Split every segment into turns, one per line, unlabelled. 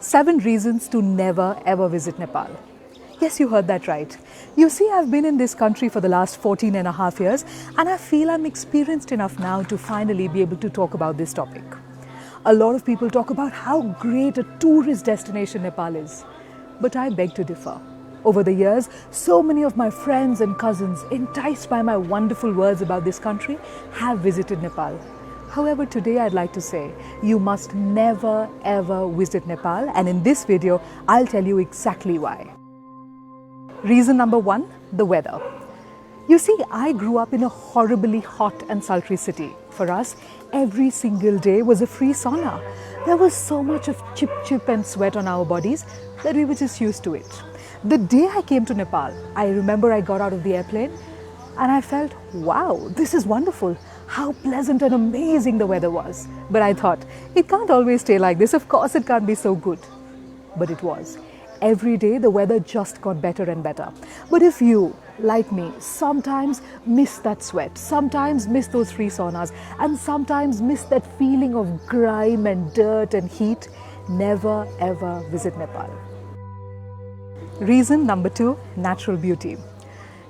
7 reasons to never ever visit Nepal. Yes, you heard that right. You see, I've been in this country for the last 14 and a half years, and I feel I'm experienced enough now to finally be able to talk about this topic. A lot of people talk about how great a tourist destination Nepal is, but I beg to differ. Over the years, so many of my friends and cousins, enticed by my wonderful words about this country, have visited Nepal. However, today I'd like to say, you must never ever visit Nepal, and in this video, I'll tell you exactly why. Reason number 1, the weather. You see, I grew up in a horribly hot and sultry city. For us, every single day was a free sauna. There was so much of chip and sweat on our bodies that we were just used to it. The day I came to Nepal, I remember I got out of the airplane and I felt, wow, this is wonderful. How pleasant and amazing the weather was. But I thought, it can't always stay like this. Of course, it can't be so good. But it was. Every day, the weather just got better and better. But if you, like me, sometimes miss that sweat, sometimes miss those free saunas, and sometimes miss that feeling of grime and dirt and heat, never ever visit Nepal. Reason number 2, natural beauty.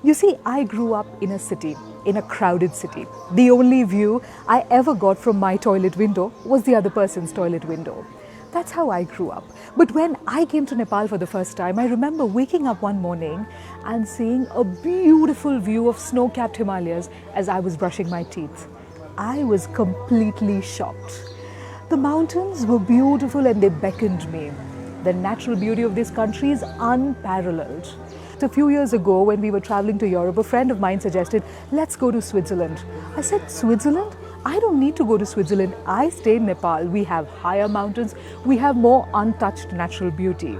You see, I grew up in a city, in a crowded city. The only view I ever got from my toilet window was the other person's toilet window. That's how I grew up. But when I came to Nepal for the first time, I remember waking up one morning and seeing a beautiful view of snow-capped Himalayas as I was brushing my teeth. I was completely shocked. The mountains were beautiful and they beckoned me. The natural beauty of this country is unparalleled. A few years ago, when we were traveling to Europe, a friend of mine suggested, let's go to Switzerland. I said, Switzerland? I don't need to go to Switzerland. I stay in Nepal. We have higher mountains. We have more untouched natural beauty.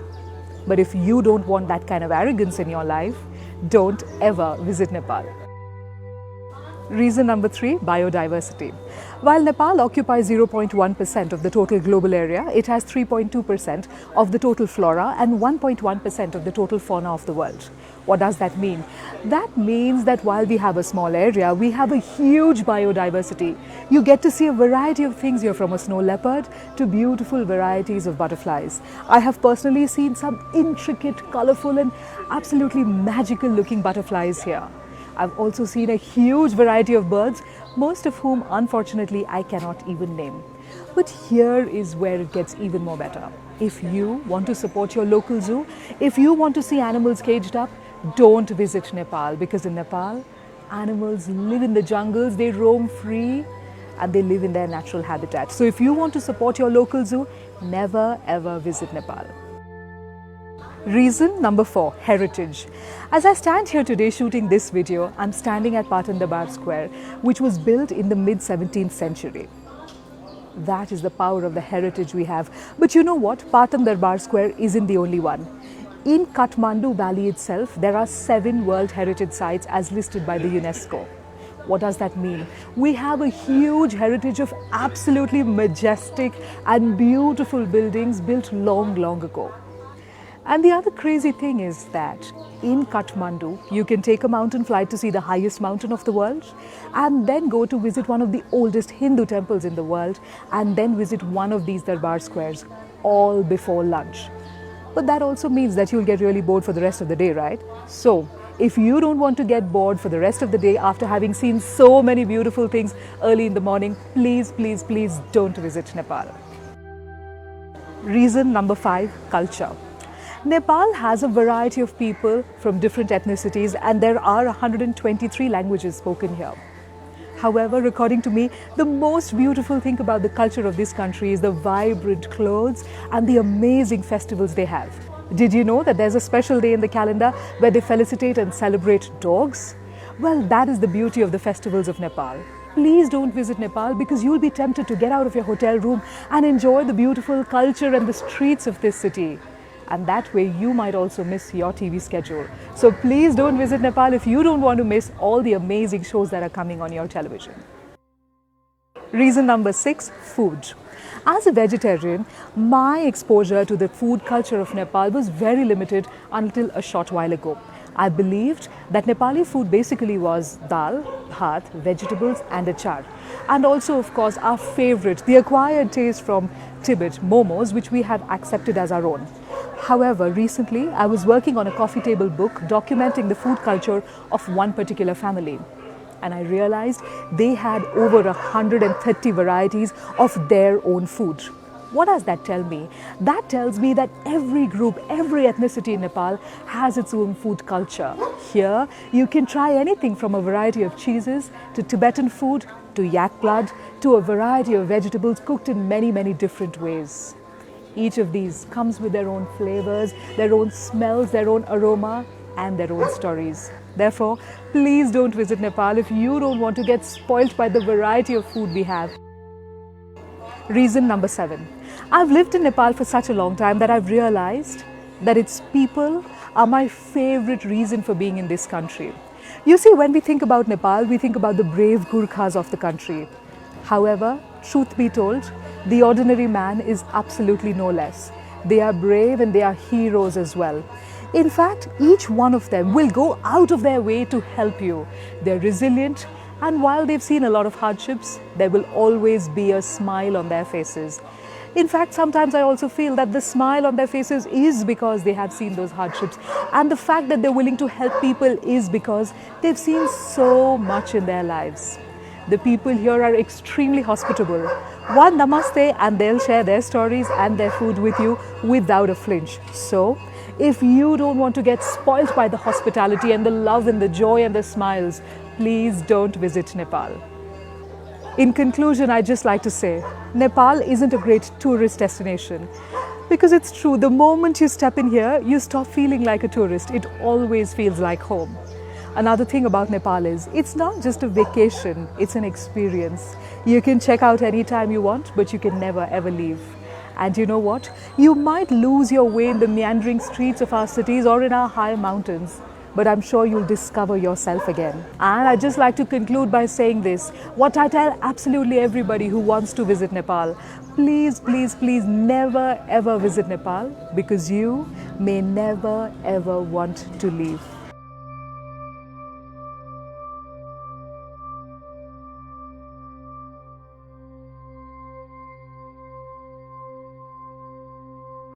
But if you don't want that kind of arrogance in your life, don't ever visit Nepal. Reason number 3, biodiversity. While Nepal occupies 0.1% of the total global area, it has 3.2% of the total flora and 1.1% of the total fauna of the world. What does that mean? That means that while we have a small area, we have a huge biodiversity. You get to see a variety of things here, from a snow leopard to beautiful varieties of butterflies. I have personally seen some intricate, colorful and absolutely magical looking butterflies here. I've also seen a huge variety of birds, most of whom, unfortunately, I cannot even name. But here is where it gets even more better. If you want to support your local zoo, if you want to see animals caged up, don't visit Nepal, because in Nepal, animals live in the jungles, they roam free, and they live in their natural habitat. So if you want to support your local zoo, never ever visit Nepal. Reason number 4, heritage. As I stand here today shooting this video, I'm standing at Patan Darbar Square, which was built in the mid-17th century. That is the power of the heritage we have. But you know what? Patan Darbar Square isn't the only one. In Kathmandu Valley itself, there are 7 World Heritage Sites as listed by the UNESCO. What does that mean? We have a huge heritage of absolutely majestic and beautiful buildings built long, long ago. And the other crazy thing is that in Kathmandu, you can take a mountain flight to see the highest mountain of the world, and then go to visit one of the oldest Hindu temples in the world, and then visit one of these Darbar squares, all before lunch. But that also means that you'll get really bored for the rest of the day, right? So, if you don't want to get bored for the rest of the day after having seen so many beautiful things early in the morning, please, please, please don't visit Nepal. Reason number 5, culture. Nepal has a variety of people from different ethnicities, and there are 123 languages spoken here. However, according to me, the most beautiful thing about the culture of this country is the vibrant clothes and the amazing festivals they have. Did you know that there's a special day in the calendar where they felicitate and celebrate dogs? Well, that is the beauty of the festivals of Nepal. Please don't visit Nepal, because you'll be tempted to get out of your hotel room and enjoy the beautiful culture and the streets of this city. And that way you might also miss your TV schedule. So please don't visit Nepal if you don't want to miss all the amazing shows that are coming on your television. Reason number 6, food. As a vegetarian, my exposure to the food culture of Nepal was very limited until a short while ago. I believed that Nepali food basically was dal, bhat, vegetables and achar. And also, of course, our favorite, the acquired taste from Tibet, momos, which we have accepted as our own. However, recently I was working on a coffee table book documenting the food culture of one particular family. And I realized they had over 130 varieties of their own food. What does that tell me? That tells me that every group, every ethnicity in Nepal has its own food culture. Here, you can try anything from a variety of cheeses to Tibetan food to yak blood to a variety of vegetables cooked in many, many different ways. Each of these comes with their own flavors, their own smells, their own aroma and their own stories. Therefore, please don't visit Nepal if you don't want to get spoilt by the variety of food we have. Reason number 7. I've lived in Nepal for such a long time that I've realized that its people are my favorite reason for being in this country. You see, when we think about Nepal, we think about the brave Gurkhas of the country. However, truth be told, the ordinary man is absolutely no less. They are brave and they are heroes as well. In fact, each one of them will go out of their way to help you. They're resilient, and while they've seen a lot of hardships, there will always be a smile on their faces. In fact, sometimes I also feel that the smile on their faces is because they have seen those hardships. And the fact that they're willing to help people is because they've seen so much in their lives. The people here are extremely hospitable. One namaste and they'll share their stories and their food with you without a flinch. So, if you don't want to get spoilt by the hospitality and the love and the joy and the smiles, please don't visit Nepal. In conclusion, I'd just like to say, Nepal isn't a great tourist destination. Because it's true, the moment you step in here, you stop feeling like a tourist. It always feels like home. Another thing about Nepal is, it's not just a vacation, it's an experience. You can check out anytime you want, but you can never ever leave. And you know what? You might lose your way in the meandering streets of our cities or in our high mountains, but I'm sure you'll discover yourself again. And I'd just like to conclude by saying this, what I tell absolutely everybody who wants to visit Nepal, please, please, please never ever visit Nepal, because you may never ever want to leave.